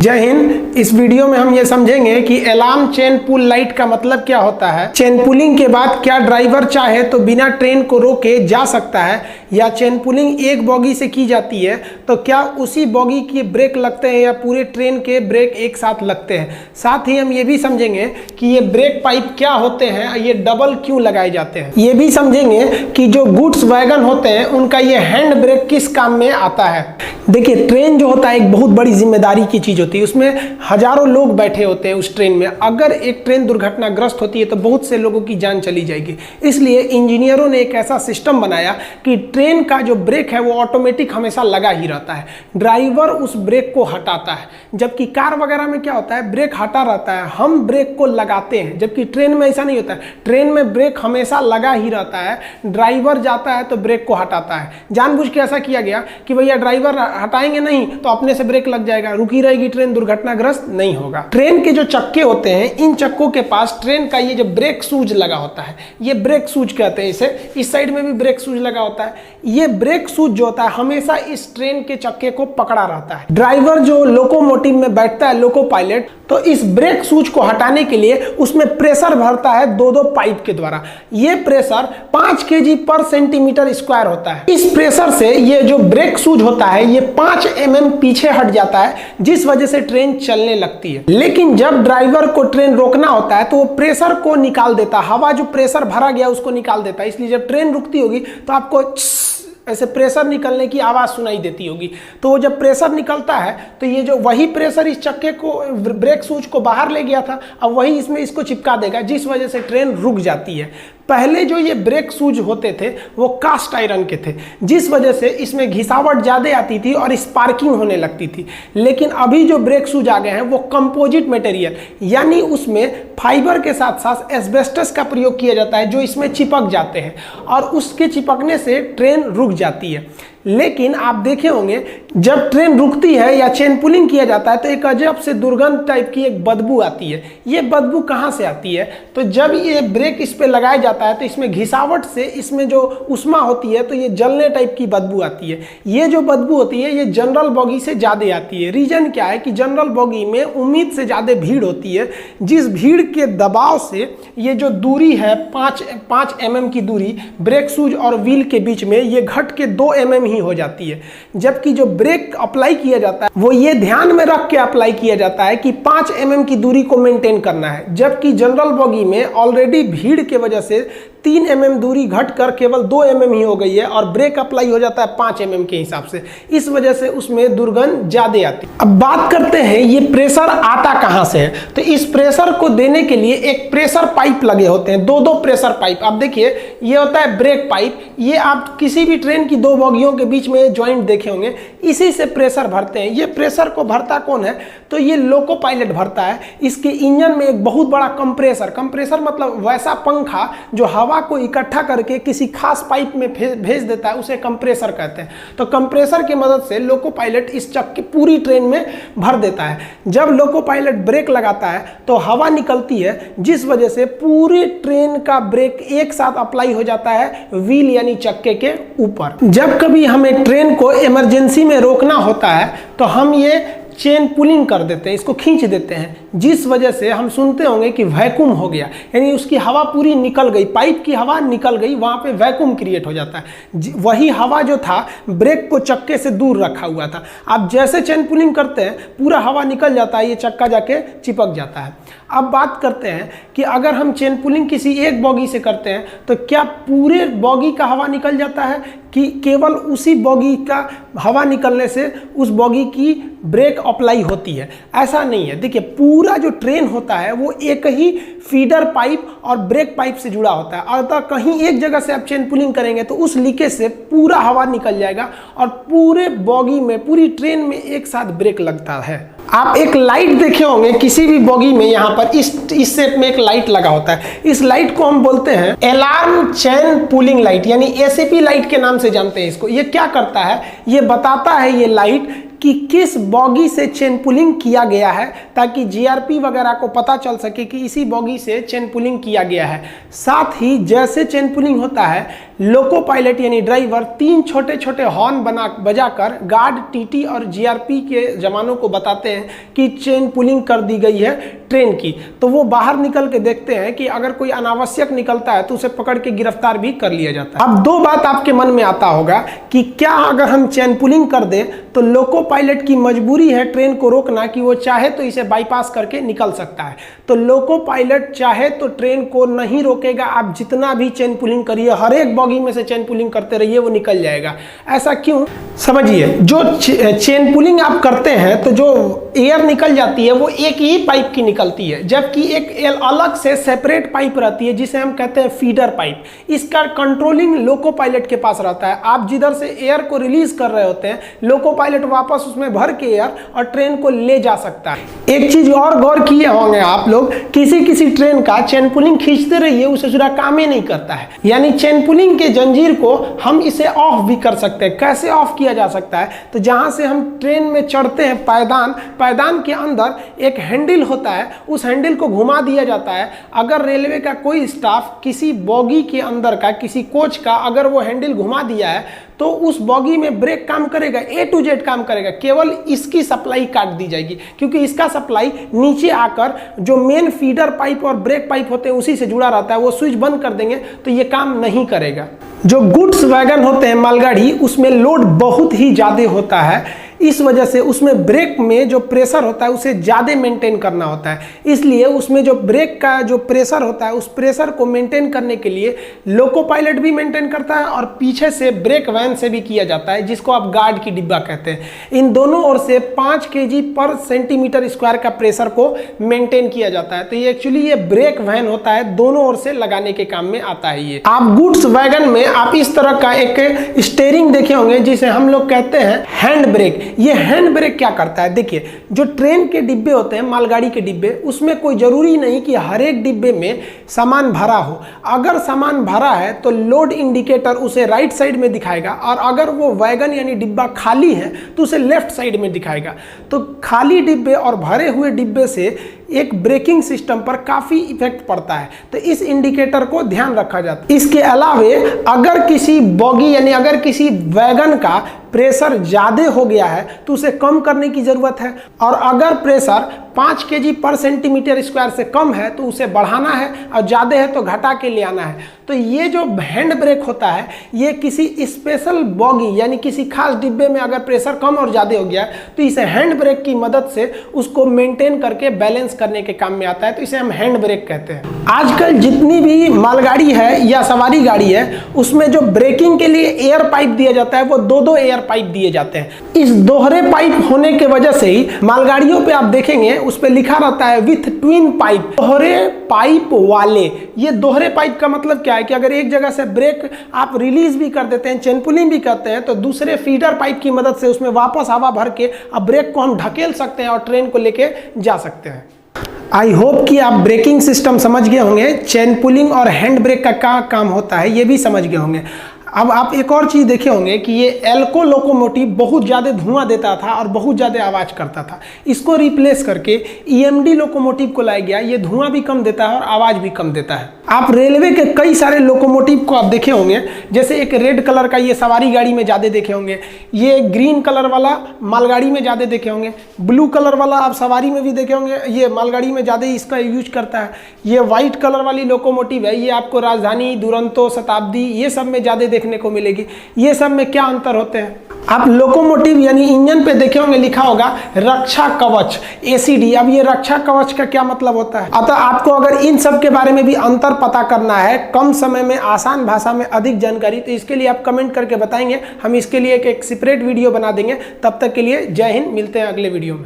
जय हिंद। इस वीडियो में हम ये समझेंगे कि अलार्म चेन पुल लाइट का मतलब क्या होता है। चेन पुलिंग के बाद क्या ड्राइवर चाहे तो बिना ट्रेन को रोके जा सकता है, या चेन पुलिंग एक बॉगी से की जाती है तो क्या उसी बॉगी के ब्रेक लगते हैं या पूरे ट्रेन के ब्रेक एक साथ लगते हैं। साथ ही हम ये भी समझेंगे कि ये ब्रेक पाइप क्या होते हैं, ये डबल क्यों लगाए जाते हैं। ये भी समझेंगे कि जो गुड्स वैगन होते हैं उनका ये हैंड ब्रेक किस काम में आता है। देखिए, ट्रेन जो होता है एक बहुत बड़ी जिम्मेदारी की चीज होती है, उसमें हजारों लोग बैठे होते हैं उस ट्रेन में। अगर एक ट्रेन दुर्घटनाग्रस्त होती है तो बहुत से लोगों की जान चली जाएगी। इसलिए इंजीनियरों ने एक ऐसा सिस्टम बनाया कि ट्रेन का जो ब्रेक है वो ऑटोमेटिक हमेशा लगा ही रहता है, ड्राइवर उस ब्रेक को हटाता है। जबकि कार वगैरह में क्या होता है, ब्रेक हटा रहता है, हम ब्रेक को लगाते हैं, जबकि ट्रेन में ऐसा नहीं होता है। ट्रेन में ब्रेक हमेशा लगा ही रहता है, ड्राइवर जाता है तो ब्रेक को हटाता है। जानबूझ के ऐसा किया गया कि भैया ड्राइवर हटाएंगे नहीं तो अपने से ब्रेक लग जाएगा, रुकी रहेगी ट्रेन, दुर्घटनाग्रस्त नहीं होगा। ट्रेन के जो चक्के होते हैं, इन चक्कों के पास ट्रेन का ये जो ब्रेक सूज लगा होता है, ये ब्रेक सूज कहते हैं इसे। इस साइड में भी ब्रेक सूज लगा होता है। ये ब्रेक सूज जो होता है हमेशा इस ट्रेन के चक्के को पकड़ा रहता है। ड्राइवर जो लोकोमोटिव में बैठता है, लोको पायलट, तो इस ब्रेक सूज को हटाने के लिए उसमें प्रेशर भरता है दो पाइप के द्वारा। ये प्रेशर 5 kg पर सेंटीमीटर स्क्वायर होता है। इस प्रेशर से ये जो ब्रेक सूज होता है ये 5 mm पीछे हट जाता है, जिस वजह से ट्रेन चलने लगती है। लेकिन जब ड्राइवर को ट्रेन रोकना होता है तो वो प्रेशर को निकाल देता है, हवा जो प्रेशर भरा गया उसको निकाल देता है। इसलिए जब ट्रेन रुकती होगी तो आपको ऐसे प्रेशर निकलने की आवाज सुनाई देती होगी। तो वो जब प्रेशर निकलता है तो ये जो वही प्रेशर इस चक्के को, ब्रेक सूज को बाहर ले गया था, अब वही इसमें इसको चिपका देगा, जिस वजह से ट्रेन रुक जाती है। पहले जो ये ब्रेक सूज होते थे वो कास्ट आयरन के थे, जिस वजह से इसमें घिसावट ज़्यादा आती थी और स्पार्किंग होने लगती थी। लेकिन अभी जो ब्रेक सूज आ गए हैं वो कंपोजिट मटेरियल, यानी उसमें फाइबर के साथ साथ एस्बेस्टस का प्रयोग किया जाता है, जो इसमें चिपक जाते हैं और उसके चिपकने से ट्रेन रुक जाती है। लेकिन आप देखे होंगे जब ट्रेन रुकती है या चेन पुलिंग किया जाता है तो एक अजब से दुर्गंध टाइप की एक बदबू आती है। ये बदबू कहाँ से आती है, तो जब ये ब्रेक इस पे लगाया जाता है तो इसमें घिसावट से इसमें जो उष्मा होती है तो ये जलने टाइप की बदबू आती है। ये जो बदबू होती है ये जनरल बॉगी से ज़्यादा आती है। रीजन क्या है कि जनरल बॉगी में उम्मीद से ज़्यादा भीड़ होती है, जिस भीड़ के दबाव से ये जो दूरी है 5 mm की दूरी ब्रेक सूज और व्हील के बीच में, ये घट के 2 mm ही हो जाती है। जबकि जो ब्रेक अप्लाई किया जाता है वो ये ध्यान में रख के अप्लाई किया जाता है कि 5 mm की दूरी को मेंटेन करना है। जबकि जनरल बॉगी में ऑलरेडी भीड़ के वजह से 3 mm दूरी घटकर केवल 2 mm ही हो गई है और ब्रेक अप्लाई हो जाता है 5 mm के हिसाब से। इस वजह से उसमें दुर्गंध ज्यादा आती है। अब बात करते हैं ये प्रेशर आता कहां से है। तो इस प्रेशर को देने के लिए एक प्रेशर पाइप लगे होते हैं, दो प्रेशर पाइप। आप देखिए, ये होता है ब्रेक पाइप, ये आप किसी भी ट्रेन की 2 बॉगियों के बीच में ज्वाइंट देखे होंगे, इसी से प्रेशर भरते हैं। ये प्रेशर को भरता कौन है, तो ये लोको पायलट भरता है। इसके इंजन में एक बहुत बड़ा कंप्रेसर मतलब वैसा पंखा जो हवा को इकट्ठा करके किसी खास पाइप में भेज देता है, उसे कंप्रेसर कहते हैं। तो कंप्रेसर की मदद से लोको पायलट इस चक्के पूरी ट्रेन में भर देता है। जब लोको पायलट ब्रेक लगाता है तो हवा निकलती है, जिस वजह से पूरी ट्रेन का ब्रेक एक साथ अप्लाई हो जाता है व्हील यानी चक्के के ऊपर। जब कभी हमें ट्रेन को इमरजेंसी में रोकना होता है तो हम ये चेन पुलिंग कर देते हैं, इसको खींच देते हैं, जिस वजह से हम सुनते होंगे कि वैक्यूम हो गया, यानी उसकी हवा पूरी निकल गई, पाइप की हवा निकल गई, वहां पे वैक्यूम क्रिएट हो जाता है। वही हवा जो था ब्रेक को चक्के से दूर रखा हुआ था, आप जैसे चेन पुलिंग करते हैं पूरा हवा निकल जाता है, ये चक्का जाके चिपक जाता है। अब बात करते हैं कि अगर हम चेन पुलिंग किसी एक बॉगी से करते हैं तो क्या पूरे बॉगी का हवा निकल जाता है कि केवल उसी बॉगी का हवा निकलने से उस बॉगी की ब्रेक अप्लाई होती है? ऐसा नहीं है। देखिए, पूरा जो ट्रेन होता है वो एक ही फीडर पाइप और ब्रेक पाइप से जुड़ा होता है। अगर कहीं एक जगह से आप चेन पुलिंग करेंगे तो उस लीकेज से पूरा हवा निकल जाएगा और पूरे बॉगी में, पूरी ट्रेन में एक साथ ब्रेक लगता है। आप एक लाइट देखे होंगे किसी भी बॉगी में, यहाँ पर इस सेट में एक लाइट लगा होता है। इस लाइट को हम बोलते हैं अलार्म चेन पुलिंग लाइट, यानी एसीपी लाइट के नाम से जानते हैं इसको। ये क्या करता है, ये बताता है ये लाइट कि किस बॉगी से चेन पुलिंग किया गया है, ताकि जीआरपी वगैरह को पता चल सके कि इसी बॉगी से चेन पुलिंग किया गया है। साथ ही जैसे चेन पुलिंग होता है, लोको पायलट यानी ड्राइवर 3 छोटे छोटे हॉर्न बजाकर गार्ड, टीटी और जीआरपी के जवानों को बताते हैं कि चेन पुलिंग कर दी गई है ट्रेन की। तो वो बाहर निकल के देखते हैं कि अगर कोई अनावश्यक निकलता है तो उसे पकड़ के गिरफ्तार भी कर लिया जाता है। अब दो बात आपके मन में आता होगा कि क्या अगर हम चेन पुलिंग कर दें तो लोको पायलट की मजबूरी है ट्रेन को रोकना, कि वो चाहे तो इसे बाईपास करके निकल सकता है। तो लोको पायलट चाहे तो ट्रेन को नहीं रोकेगा, आप जितना भी चेन पुलिंग करिए, हर एक बॉगी में से चेन पुलिंग करते रहिए, वो निकल जाएगा। ऐसा क्यों? समझिए, जो चेन पुलिंग आप करते हैं तो जो एयर निकल जाती है वो एक ही पाइप की निकलती है, जबकि एक अलग से सेपरेट पाइप रहती है जिसे हम कहते हैं फीडर पाइप। इसका कंट्रोलिंग लोको पायलट के पास रहता है। आप जिधर से एयर को रिलीज कर रहे होते हैं, लोको पायलट वापस उसमें भर के एयर और ट्रेन को ले जा सकता है। एक चीज और गौर किए होंगे आप लोग, किसी ट्रेन का चेन पुलिंग खींचते रहिए, उसे जुड़ा काम ही नहीं करता है। यानी चेन पुलिंग के जंजीर को हम इसे ऑफ भी कर सकते हैं। कैसे ऑफ किया जा सकता है? तो जहां से हम ट्रेन में चढ़ते हैं, पायदान के अंदर एक हैंडल होता है, उस हैंडल को घुमा दिया जाता है। अगर रेलवे का कोई स्टाफ किसी बॉगी के अंदर का, किसी कोच का अगर वो हैंडल घुमा दिया है तो उस बॉगी में ब्रेक काम करेगा, A to Z काम करेगा, केवल इसकी सप्लाई काट दी जाएगी, क्योंकि इसका सप्लाई नीचे आकर जो मेन फीडर पाइप और ब्रेक पाइप होते हैं उसी से जुड़ा रहता है। वो स्विच बंद कर देंगे तो ये काम नहीं करेगा। जो गुड्स वैगन होते हैं, मालगाड़ी, उसमें लोड बहुत ही ज़्यादा होता है, इस वजह से उसमें ब्रेक में जो प्रेशर होता है उसे ज़्यादा मेंटेन करना होता है। इसलिए उसमें जो ब्रेक का जो प्रेशर होता है, उस प्रेशर को मेंटेन करने के लिए लोको पायलट भी मेंटेन करता है और पीछे से ब्रेक वैन से भी किया जाता है, जिसको आप गार्ड की डिब्बा कहते हैं। इन दोनों ओर से 5 kg पर सेंटीमीटर स्क्वायर का प्रेशर को मेंटेन किया जाता है। तो ये एक्चुअली ये ब्रेक वैन होता है, दोनों ओर से लगाने के काम में आता है। ये आप गुड्स वैगन में आप इस तरह का एक स्टीयरिंग देखे होंगे जिसे हम लोग कहते हैं हैंड ब्रेक। ये हैंड ब्रेक क्या करता है? देखिए, जो ट्रेन के डिब्बे होते हैं, मालगाड़ी के डिब्बे, उसमें कोई जरूरी नहीं कि हर एक डिब्बे में सामान भरा हो। अगर सामान भरा है तो लोड इंडिकेटर उसे राइट साइड में दिखाएगा, और अगर वो वैगन यानी डिब्बा खाली है तो उसे लेफ्ट साइड में दिखाएगा। तो खाली डिब्बे और भरे हुए डिब्बे से एक ब्रेकिंग सिस्टम पर काफी इफेक्ट पड़ता है, तो इस इंडिकेटर को ध्यान रखा जाता है। इसके अलावे अगर किसी बॉगी यानी अगर किसी वैगन का प्रेशर ज़्यादा हो गया है तो उसे कम करने की ज़रूरत है, और अगर प्रेशर 5 kg पर सेंटीमीटर स्क्वायर से कम है तो उसे बढ़ाना है, और ज़्यादा है तो घटा के ले आना है। तो ये जो हैंड ब्रेक होता है, ये किसी स्पेशल बॉगी यानी किसी खास डिब्बे में अगर प्रेशर कम और ज़्यादा हो गया है तो इसे हैंड ब्रेक की मदद से उसको मेंटेन करके बैलेंस करने के काम में आता है। तो इसे हम हैंड ब्रेक कहते हैं। आजकल जितनी भी मालगाड़ी है या सवारी गाड़ी है, उसमें जो ब्रेकिंग के लिए एयर पाइप दिया जाता है वो 2-2 एयर पाइप दिए जाते हैं। इस दोहरे पाइप होने के वजह से ही मालगाड़ियों पे आप देखेंगे उस पे लिखा रहता है विथ ट्विन पाइप, दोहरे पाइप वाले। ये दोहरे पाइप का मतलब क्या है कि अगर एक जगह से ब्रेक आप रिलीज भी कर देते हैं, चेन पुलिंग भी करते हैं, तो दूसरे फीडर पाइप की मदद से उसमें वापस हवा भर के अब ब्रेक को हम ढकेल सकते हैं और ट्रेन को लेके जा सकते हैं। आई होप कि आप ब्रेकिंग सिस्टम समझ गए होंगे, चेन पुलिंग और हैंड ब्रेक का क्या काम होता है ये भी समझ गए होंगे। अब आप एक और चीज़ देखे होंगे कि ये एल्को लोकोमोटिव बहुत ज़्यादा धुआं देता था और बहुत ज़्यादा आवाज़ करता था। इसको रिप्लेस करके ईएमडी लोकोमोटिव को लाया गया। ये धुआं भी कम देता है और आवाज़ भी कम देता है। आप रेलवे के कई सारे लोकोमोटिव को आप देखे होंगे, जैसे एक रेड कलर का ये सवारी गाड़ी में ज़्यादा देखे होंगे, ये ग्रीन कलर वाला मालगाड़ी में ज़्यादा देखे होंगे, ब्लू कलर वाला आप सवारी में भी देखे होंगे, ये मालगाड़ी में ज़्यादा इसका यूज करता है। ये वाइट कलर वाली लोकोमोटिव है, ये आपको राजधानी, दुरंतो, शताब्दी ये सब में ज़्यादा देखने को मिलेगी। ये सब में क्या अंतर होते हैं? आप लोकोमोटिव यानी इंजन पे देखे होंगे लिखा होगा रक्षा कवच ACD। अब ये रक्षा कवच का क्या मतलब होता है? अतः आपको अगर इन सब के बारे में भी अंतर पता करना है, कम समय में आसान भाषा में अधिक जानकारी, तो इसके लिए आप कमेंट करके बताएंगे, हम इसके लिए एक सेपरेट वीडियो बना देंगे। तब तक के लिए जय हिंद, मिलते हैं अगले वीडियो में।